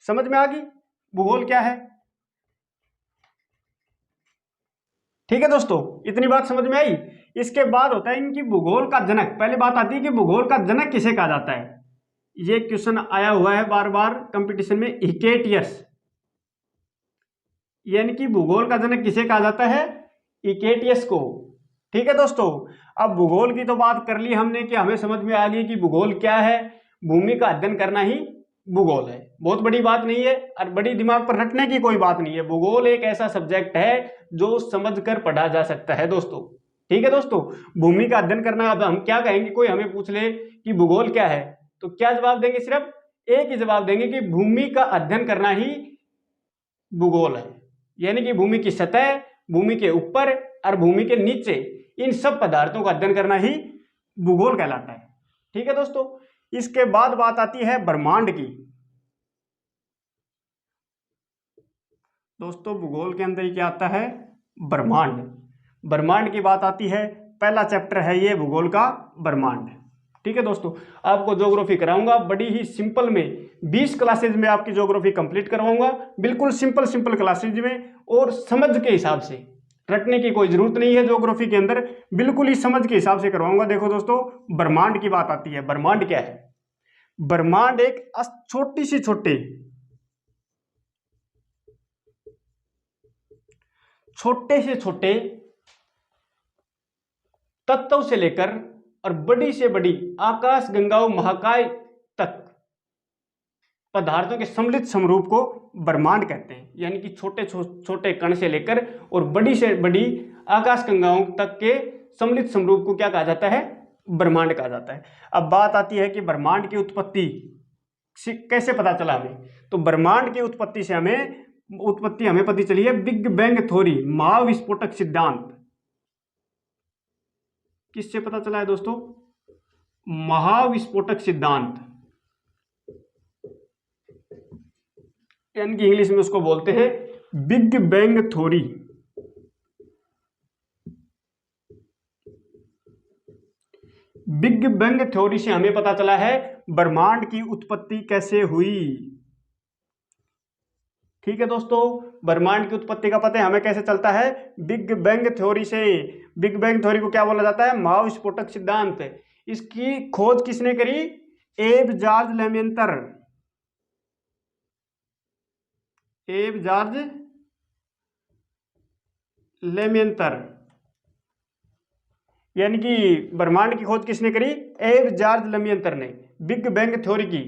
समझ में आ गई भूगोल क्या है? ठीक है दोस्तों, इतनी बात समझ में आई। इसके बाद होता है इनकी भूगोल का जनक। पहले बात आती है कि भूगोल का जनक किसे कहा जाता है। ये क्वेश्चन आया हुआ है बार बार कंपटीशन में, इकेटियस, यानी कि भूगोल का जनक किसे कहा जाता है? इकेटियस को। ठीक है दोस्तों, अब भूगोल की तो बात कर ली हमने कि हमें समझ में आ गई कि भूगोल क्या है। भूमि का अध्ययन करना ही भूगोल है। बहुत बड़ी बात नहीं है और बड़ी दिमाग पर रखने की कोई बात नहीं है। भूगोल एक ऐसा सब्जेक्ट है जो समझकर पढ़ा जा सकता है दोस्तों। ठीक है दोस्तों, भूमि का अध्ययन करना। अब हम क्या कहेंगे, कोई हमें पूछ ले कि भूगोल क्या है, तो क्या जवाब देंगे? सिर्फ एक ही जवाब देंगे कि भूमि का अध्ययन करना ही भूगोल है। यानी कि भूमि की सतह, भूमि के ऊपर और भूमि के नीचे, इन सब पदार्थों का अध्ययन करना ही भूगोल कहलाता है। ठीक है दोस्तों, इसके बाद बात आती है ब्रह्मांड की। दोस्तों भूगोल के अंदर क्या आता है? ब्रह्मांड। ब्रह्मांड की बात आती है, पहला चैप्टर है ये भूगोल का, ब्रह्मांड। ठीक है दोस्तों, आपको ज्योग्राफी कराऊंगा बड़ी ही सिंपल में। 20 क्लासेज में आपकी ज्योग्राफी कंप्लीट करवाऊंगा, बिल्कुल सिंपल सिंपल क्लासेज में, और समझ के हिसाब से। रटने की कोई जरूरत नहीं है ज्योग्राफी के अंदर, बिल्कुल ही समझ के हिसाब से करवाऊंगा। देखो दोस्तों, ब्रह्मांड की बात आती है। ब्रह्मांड क्या है? ब्रह्मांड एक छोटी से छोटे तत्व से लेकर और बड़ी से बड़ी आकाश गंगाओं महाकाय तक पदार्थों के सम्मिलित समरूप को ब्रह्मांड कहते हैं। यानी कि छोटे छोटे कण से लेकर और बड़ी से बड़ी आकाश गंगाओं तक के सम्मिलित समरूप को क्या कहा जाता है? ब्रह्मांड कहा जाता है। अब बात आती है कि ब्रह्मांड की उत्पत्ति कैसे पता चला हमें। तो ब्रह्मांड की उत्पत्ति हमें पता चली है बिग बैंग थ्योरी, महाविस्फोटक सिद्धांत। किससे पता चला है दोस्तों? महाविस्फोटक सिद्धांत, यानी कि इंग्लिश में उसको बोलते हैं big bang theory. Big bang theory से हमें पता चला है ब्रह्मांड की उत्पत्ति कैसे हुई। ठीक है दोस्तों, ब्रह्मांड की उत्पत्ति का पता हमें कैसे चलता है? बिग बैंग थ्योरी से। बिग बैंग थ्योरी को क्या बोला जाता है? महाविस्फोटक सिद्धांत। इसकी खोज किसने करी? एब जॉर्ज लेमेंतर। एब जॉर्ज लेमेंतर, यानी कि ब्रह्मांड की खोज किसने करी? एब जॉर्ज लेमेंतर ने बिग बैंग थ्योरी की।